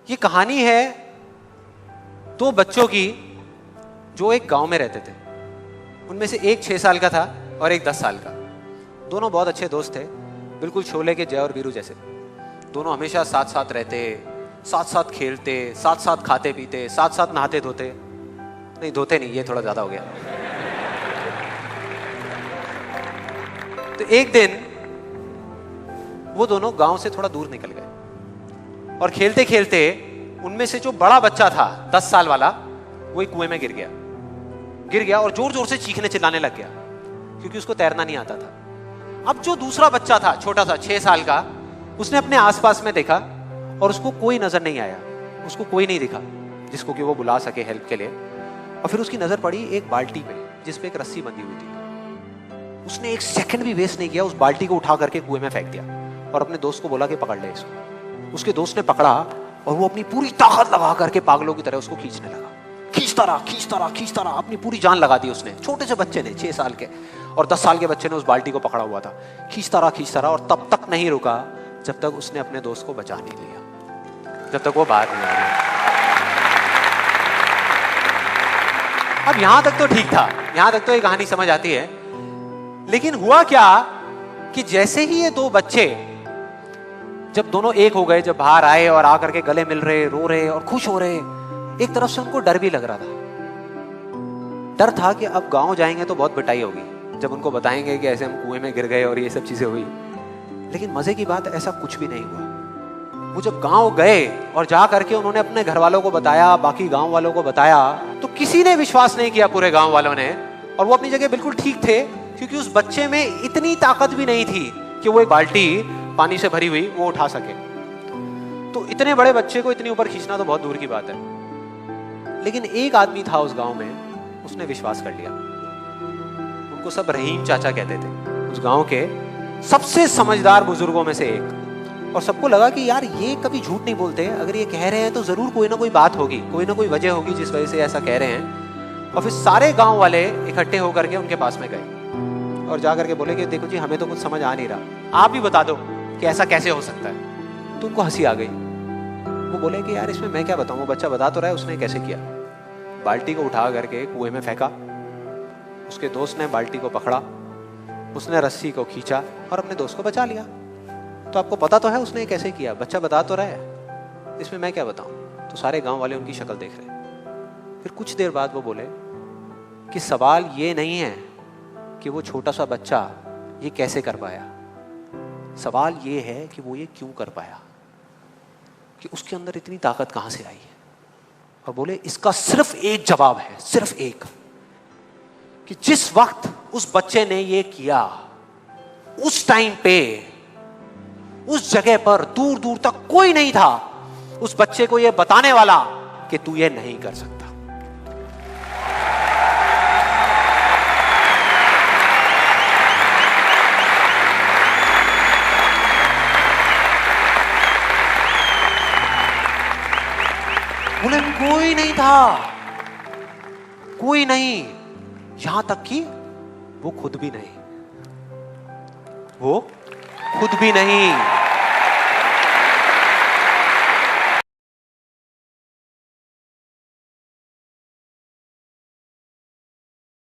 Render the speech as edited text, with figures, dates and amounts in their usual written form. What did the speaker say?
ये कहानी है दो बच्चों की जो एक गांव में रहते थे। उनमें से एक 6 साल का था और एक 10 साल का। दोनों बहुत अच्छे दोस्त थे, बिल्कुल शोले के जय और वीरू जैसे। दोनों हमेशा साथ साथ रहते, साथ साथ खेलते, साथ साथ खाते पीते, साथ साथ नहाते धोते। नहीं धोते नहीं, ये थोड़ा ज्यादा हो गया। तो एक दिन वो दोनों गांव से थोड़ा दूर निकल गए और खेलते खेलते उनमें से जो बड़ा बच्चा था 10 साल वाला, वो एक कुएं में गिर गया और जोर जोर से चीखने चिल्लाने लग गया क्योंकि उसको तैरना नहीं आता था। अब जो दूसरा बच्चा था छोटा सा 6 साल का, उसने अपने आसपास में देखा और उसको कोई नजर नहीं आया, उसको कोई नहीं दिखा जिसको कि वो बुला सके हेल्प के लिए। और फिर उसकी नजर पड़ी एक बाल्टी पे जिसपे एक रस्सी बंधी हुई थी। उसने एक सेकंड भी वेस्ट नहीं किया, उस बाल्टी को उठा करके कुएं में फेंक दिया और अपने दोस्त को बोला कि पकड़ ले इसको। उसके दोस्त ने पकड़ा और वो अपनी पूरी ताकत लगा करके पागलों की तरह उसको खींचने लगा। खींचता रहा, अपनी पूरी जान लगा दी उसने। छोटे से बच्चे ने, 6 साल के और 10 साल के बच्चे ने उस बाल्टी को पकड़ा हुआ था। खींचता रहा और तब तक नहीं रुका जब तक उसने अपने दोस्त को बचा नहीं लिया, जब तक वो बाहर नहीं आ गया। अब यहां तक तो ठीक था, यहां तक तो ये कहानी समझ आती है। लेकिन हुआ क्या कि जैसे ही ये दो बच्चे जब दोनों एक हो गए, जब बाहर आए और आकर के गले मिल रहे, रो रहे और खुश हो रहे, एक तरफ से उनको डर भी लग रहा था। डर था कि अब गांव जाएंगे तो बहुत पिटाई होगी जब उनको बताएंगे कि ऐसे हम कुएं में गिर गए और ये सब चीजें हुई। लेकिन मजे की बात, ऐसा कुछ भी नहीं हुआ। वो जब गांव गए और जा करके उन्होंने अपने घर वालों को बताया, बाकी गांव वालों को बताया, तो किसी ने विश्वास नहीं किया, पूरे गांव वालों ने। और वो अपनी जगह बिल्कुल ठीक थे क्योंकि उस बच्चे में इतनी ताकत भी नहीं थी कि वो एक बाल्टी पानी से भरी हुई वो उठा सके। तो इतने बड़े बच्चे को इतनी ऊपर खींचना तो बहुत दूर की बात है। लेकिन एक आदमी था उस गांव में, उसने विश्वास कर लिया। उनको सब रहीम चाचा कहते थे, उस गांव के सबसे समझदार बुजुर्गों में से एक। और सबको लगा कि यार ये कभी झूठ नहीं बोलते, अगर ये कह रहे हैं तो जरूर कोई ना कोई बात होगी, कोई ना कोई वजह होगी जिस वजह से ऐसा कह रहे हैं। और फिर सारे गांव वाले इकट्ठे होकर के उनके पास में गए और जाकर के बोले कि देखो जी, हमें तो कुछ समझ आ नहीं रहा, आप भी बता दो कि ऐसा कैसे हो सकता है। तो उनको हंसी आ गई। वो बोले कि यार इसमें मैं क्या बताऊं, वो बच्चा बता तो रहा है उसने कैसे किया। बाल्टी को उठा करके कुएं में फेंका, उसके दोस्त ने बाल्टी को पकड़ा, उसने रस्सी को खींचा और अपने दोस्त को बचा लिया। तो आपको पता तो है उसने कैसे किया, बच्चा बता तो रहा है, इसमें मैं क्या बताऊं। तो सारे गांव वाले उनकी शक्ल देख रहे। फिर कुछ देर बाद वो बोले कि सवाल ये नहीं है कि वो छोटा सा बच्चा ये कैसे कर पाया, सवाल ये है कि वो ये क्यों कर पाया, कि उसके अंदर इतनी ताकत कहां से आई है। और बोले इसका सिर्फ एक जवाब है, सिर्फ एक, कि जिस वक्त उस बच्चे ने ये किया, उस टाइम पे उस जगह पर दूर दूर तक कोई नहीं था उस बच्चे को ये बताने वाला कि तू ये नहीं कर सकता। बोले कोई नहीं था, कोई नहीं, यहां तक कि वो खुद भी नहीं, वो खुद भी नहीं।